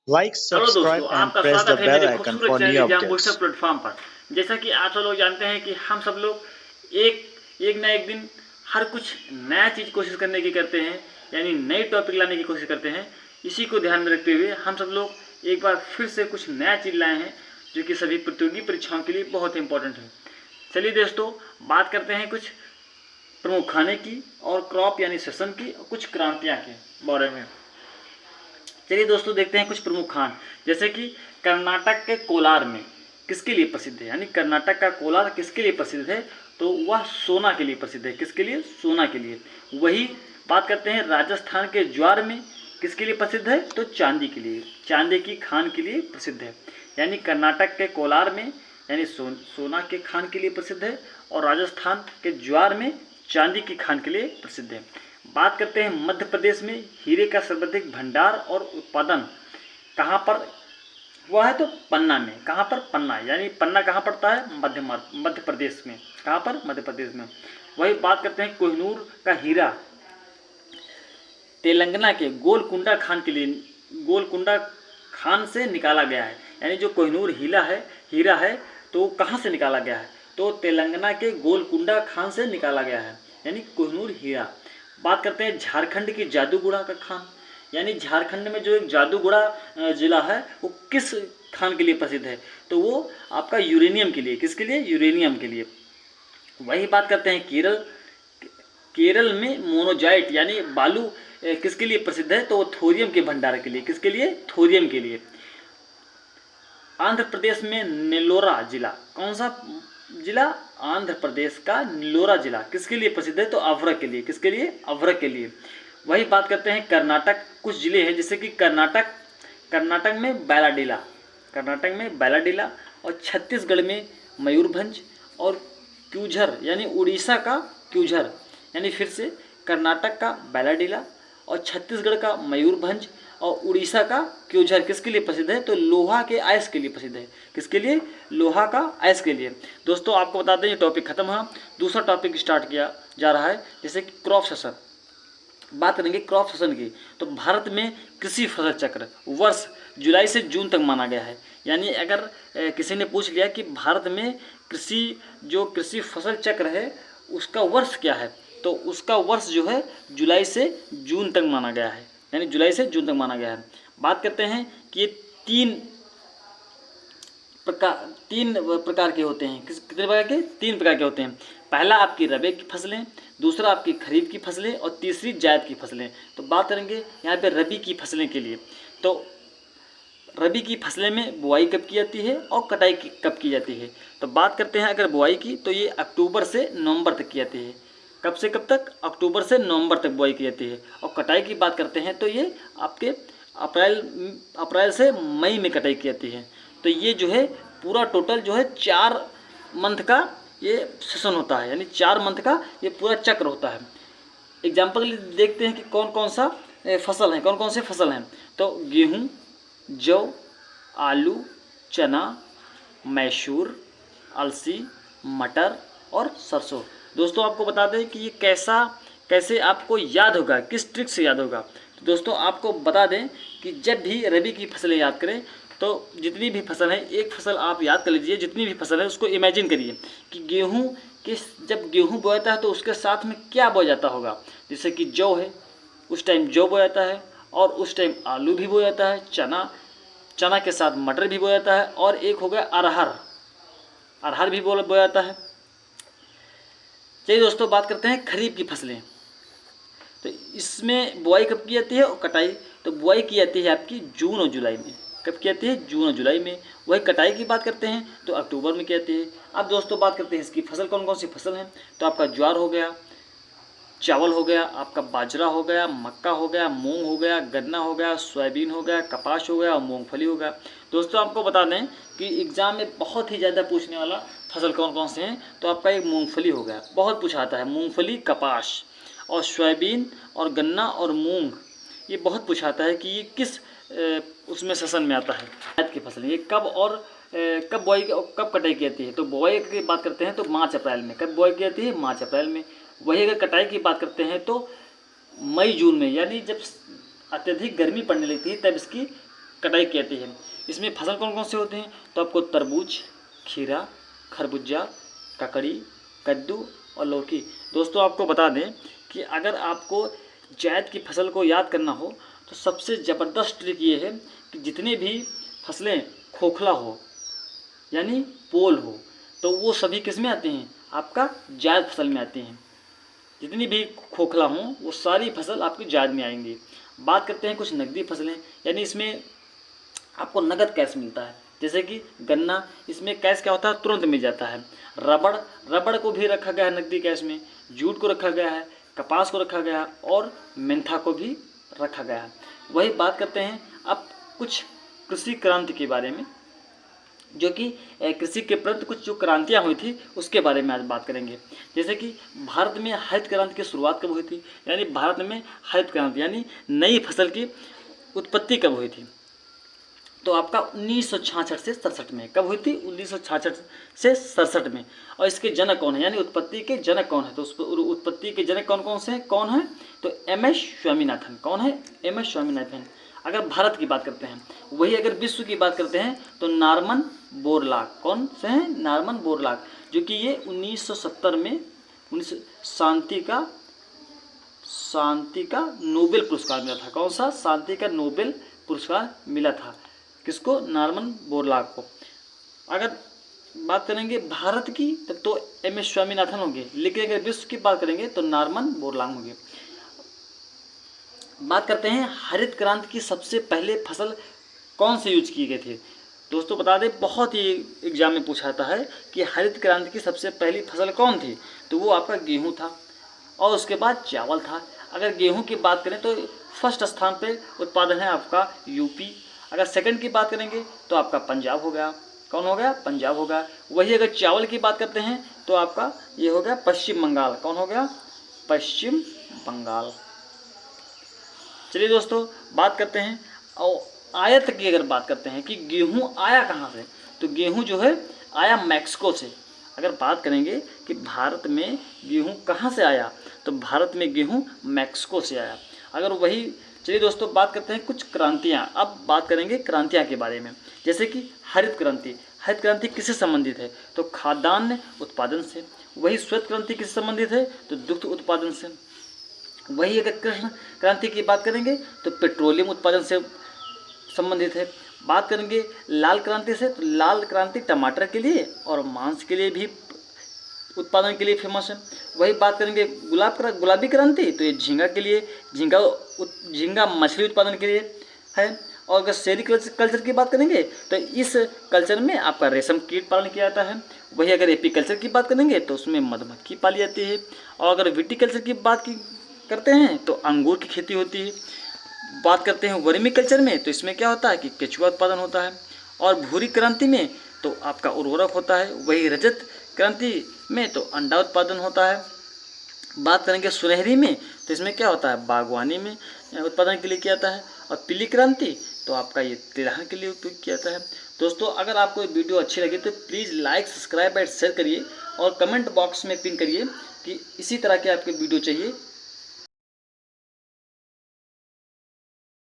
Like, hello subscribe, दोस्तों, and आपका press the स्वागत है bell मेरे icon खूबसूरत for channel new exam booster updates. Platform पर। जैसा कि आप सब लोग जानते हैं कि हम सब लोग एक एक ना एक दिन हर कुछ नया चीज़ कोशिश करने की करते हैं, यानी नई टॉपिक लाने की कोशिश करते हैं। इसी को ध्यान में रखते हुए हम सब लोग एक बार फिर से कुछ नया चीज़ लाए हैं जो कि सभी प्रतियोगी परीक्षाओं के लिए बहुत इंपॉर्टेंट है। चलिए दोस्तों, बात करते हैं कुछ प्रमुख खाने की और क्रॉप यानी सेशन की और कुछ क्रांतियाँ के बारे में। चलिए दोस्तों, देखते हैं कुछ प्रमुख खान। जैसे कि कर्नाटक के कोलार में किसके लिए प्रसिद्ध है, यानी कर्नाटक का कोलार किसके लिए प्रसिद्ध है, तो वह सोना के लिए प्रसिद्ध है। किसके लिए? सोना के लिए। वही बात करते हैं राजस्थान के ज्वार में किसके लिए प्रसिद्ध है, तो चांदी के लिए, चांदी की खान के लिए प्रसिद्ध है। यानी कर्नाटक के कोलार में यानी सोना के खान के लिए प्रसिद्ध है और राजस्थान के ज्वार में चांदी की खान के लिए प्रसिद्ध है। बात करते हैं मध्य प्रदेश में हीरे का सर्वाधिक भंडार और उत्पादन कहाँ पर हुआ है, तो पन्ना में। कहाँ पर? पन्ना। यानी पन्ना कहाँ पड़ता है? मध्य प्रदेश में। कहाँ पर? मध्य प्रदेश में। वही बात करते हैं कोहिनूर का हीरा तेलंगाना के गोलकुंडा खान से निकाला गया है। यानी जो कोहिनूर हीरा है तो कहाँ से निकाला गया है, तो तेलंगाना के गोलकुंडा खान से निकाला गया है, यानी कोहिनूर हीरा। बात करते हैं झारखंड की जादूगुड़ा का खान। यानी झारखंड में जो एक जादूगुड़ा जिला है वो किस खान के लिए प्रसिद्ध है, तो वो आपका यूरेनियम के लिए। किसके लिए? यूरेनियम के लिए। वही बात करते हैं केरल में मोनोजाइट यानी बालू किसके लिए प्रसिद्ध है, तो वो थोरियम के भंडार के लिए। किसके लिए? थोरियम के लिए। आंध्र प्रदेश में नेल्लोरा जिला, कौन सा जिला? आंध्र प्रदेश का नेल्लोरा जिला किसके लिए प्रसिद्ध है, तो अभ्रक के लिए। किसके लिए? अभ्रक के लिए। वही बात करते हैं कर्नाटक, कुछ जिले हैं जैसे कि कर्नाटक में बैलाडीला और छत्तीसगढ़ में मयूरभंज और क्यूझर यानी उड़ीसा का क्यूझर। यानी फिर से कर्नाटक का बैलाडीला और छत्तीसगढ़ का मयूरभंज और उड़ीसा का क्यूझर किसके लिए प्रसिद्ध है, तो लोहा के आयस के लिए प्रसिद्ध है। किसके लिए? लोहा का आयस के लिए। दोस्तों आपको बता दें ये टॉपिक खत्म हुआ, दूसरा टॉपिक स्टार्ट किया जा रहा है जैसे कि क्रॉप सेशन। बात करेंगे क्रॉप सेशन की, तो भारत में कृषि फसल चक्र वर्ष जुलाई से जून तक माना गया है। यानी अगर किसी ने पूछ लिया कि भारत में कृषि फसल चक्र है उसका वर्ष क्या है, तो उसका वर्ष जो है जुलाई से जून तक माना गया है। यानी जुलाई से जून तक माना गया है। बात करते हैं कि ये तीन प्रकार के होते हैं। कितने प्रकार के? 3 प्रकार के होते हैं। पहला आपकी रबी की फसलें, दूसरा आपकी खरीफ की फसलें और तीसरी जायद की फसलें। तो बात करेंगे यहाँ पे रबी की फसलें के लिए, तो रबी की फसलें में बुआई कब की जाती है और कटाई कब की जाती है। तो बात करते हैं अगर बुआई की, तो ये अक्टूबर से नवंबर तक की जाती है। कब से कब तक? अक्टूबर से नवंबर तक बुआई की जाती है। और कटाई की बात करते हैं तो ये आपके अप्रैल से मई में कटाई की जाती है। तो ये जो है पूरा टोटल जो है 4 मंथ का ये सेशन होता है, यानी 4 मंथ का ये पूरा चक्र होता है। एग्जाम्पल देखते हैं कि कौन कौन सा फसल है, कौन कौन से फसल हैं। तो गेहूँ, जौ, आलू, चना, मैसूर, अलसी, मटर और सरसों। दोस्तों आपको बता दें कि ये कैसे आपको याद होगा, किस ट्रिक से याद होगा। तो दोस्तों आपको बता दें कि जब भी रबी की फसलें याद करें तो जितनी भी फसल है, एक फसल आप याद कर लीजिए, जितनी भी फसल है उसको इमेजिन करिए कि जब गेहूँ बोया है तो उसके साथ में क्या बोया जाता होगा। जैसे कि जौ है, उस टाइम जौ बोया जाता है, और उस टाइम आलू भी बोया जाता है, चना के साथ मटर भी बोया जाता है, और एक हो गया अरहर भी बोया जाता है। चलिए दोस्तों बात करते हैं खरीफ की फसलें। तो इसमें बुआई कब की जाती है और कटाई, तो बुआई की जाती है आपकी जून और जुलाई में। कब की जाती है? जून और जुलाई में। वही कटाई की बात करते हैं तो अक्टूबर में की जाती है। अब दोस्तों बात करते हैं इसकी फसल कौन कौन सी फसल हैं। तो आपका ज्वार हो गया, चावल हो गया, आपका बाजरा हो गया, मक्का हो गया, मूंग हो गया, गन्ना हो गया, सोयाबीन हो गया, कपास हो गया और मूंगफली हो गया। दोस्तों आपको बता दें कि एग्ज़ाम में बहुत ही ज़्यादा पूछने वाला फसल कौन कौन से हैं, तो आपका एक मूंगफली हो गया, बहुत पूछा आता है। मूंगफली, कपास और सोयाबीन और गन्ना और मूंग, ये बहुत पूछाता है कि ये किस उसमें सेशन में आता है। जायद की फसल ये कब बुआई और कब कटाई की जाती है। तो बुआई की बात करते हैं तो मार्च अप्रैल में। कब बुआई की जाती है? मार्च अप्रैल में। वही अगर कटाई की बात करते हैं तो मई जून में, यानी जब अत्यधिक गर्मी पड़ने लगती है तब इसकी कटाई की जाती है। इसमें फसल कौन कौन से होते हैं? तो आपको तरबूज, खीरा, खरबूजा, ककड़ी, कद्दू और लौकी। दोस्तों आपको बता दें कि अगर आपको जायद की फसल को याद करना हो तो सबसे ज़बरदस्त ट्रिक ये है कि जितने भी फसलें खोखला हो यानी पोल हो तो वो सभी किस में आते हैं? आपका जायद फसल में आते हैं। जितनी भी खोखला हों वो सारी फसल आपकी जायद में आएंगी। बात करते हैं कुछ नकदी फसलें, यानी इसमें आपको नगद कैश मिलता है। जैसे कि गन्ना, इसमें कैश क्या होता है? तुरंत मिल जाता है। रबड़ को भी रखा गया है नकदी कैश में, जूट को रखा गया है, कपास को रखा गया है और मेंथा को भी रखा गया है। वही बात करते हैं अब कुछ कृषि क्रांति के बारे में, जो कि कृषि के प्रति कुछ जो क्रांतियाँ हुई थी उसके बारे में आज बात करेंगे। जैसे कि भारत में हरित क्रांति की शुरुआत कब हुई थी, यानी भारत में हरित क्रांति यानी नई फसल की उत्पत्ति कब हुई थी? तो आपका 1966 से 67 में। कब हुई थी? 1966 से 67 में। और इसके जनक कौन है, यानी उत्पत्ति के जनक कौन है? तो उस उत्पत्ति के जनक कौन कौन से हैं? कौन है? तो MS स्वामीनाथन। कौन है? MS स्वामीनाथन। अगर भारत की बात करते हैं, वही अगर विश्व की बात करते हैं तो नॉर्मन बोरलॉग। कौन से हैं? नॉर्मन बोरलॉग, जो कि ये 1970 में शांति का नोबेल पुरस्कार मिला था। कौन सा? शांति का नोबेल पुरस्कार मिला था। किसको? नॉर्मन बोरलॉग को। अगर बात करेंगे भारत की तब तो MS स्वामीनाथन होंगे, लेकिन अगर विश्व की बात करेंगे तो नॉर्मन बोरलॉग होंगे। बात करते हैं हरित क्रांति की सबसे पहले फसल कौन से यूज किए गए थे। दोस्तों बता दें, बहुत ही एग्जाम में पूछा जाता है कि हरित क्रांति की सबसे पहली फसल कौन थी, तो वो आपका गेहूं था और उसके बाद चावल था। अगर गेहूं की बात करें तो फर्स्ट स्थान पे उत्पादन है आपका यूपी। अगर सेकंड की बात करेंगे तो आपका पंजाब हो गया। कौन हो गया? पंजाब हो गया। वही अगर चावल की बात करते हैं तो आपका ये हो गया पश्चिम बंगाल। कौन हो गया? पश्चिम बंगाल। चलिए दोस्तों बात करते हैं और आयात की अगर बात करते हैं कि गेहूं आया कहाँ से, तो गेहूं जो है आया मैक्सिको से। अगर बात करेंगे कि भारत में गेहूं कहाँ से आया, तो भारत में गेहूं मैक्सिको से आया। अगर वही चलिए दोस्तों बात करते हैं कुछ क्रांतियाँ। अब बात करेंगे क्रांतियाँ के बारे में, जैसे कि हरित क्रांति। हरित क्रांति किससे संबंधित है? तो खाद्यान्न उत्पादन से। वही श्वेत क्रांति किससे संबंधित है? तो दुग्ध उत्पादन से। वही अगर कृष्ण क्रांति की बात करेंगे तो पेट्रोलियम उत्पादन से संबंधित है। बात करेंगे लाल क्रांति से, तो लाल क्रांति टमाटर के लिए और मांस के लिए भी उत्पादन के लिए फेमस है। वही बात करेंगे गुलाबी क्रांति, तो ये झींगा के लिए, झींगा मछली उत्पादन के लिए है। और अगर सेरी कल्चर की बात करेंगे तो इस कल्चर में आपका रेशम कीट पालन किया जाता है। वही अगर एपीकल्चर की बात करेंगे तो उसमें मधुमक्खी पाली जाती है। और अगर विटीकल्चर की बात करते हैं तो अंगूर की खेती होती है। बात करते हैं वर्मी कल्चर में, तो इसमें क्या होता है कि केचुआ उत्पादन होता है। और भूरी क्रांति में तो आपका उर्वरक होता है। वही रजत क्रांति में तो अंडा उत्पादन होता है। बात करेंगे सुनहरी में, तो इसमें क्या होता है? बागवानी में उत्पादन के लिए किया जाता है। और पीली क्रांति तो आपका ये तिलहन के लिए उपयोग किया जाता है। दोस्तों अगर आपको ये वीडियो अच्छी लगी तो please like, subscribe and share करिए और कमेंट बॉक्स में पिन करिए कि इसी तरह के आपके वीडियो चाहिए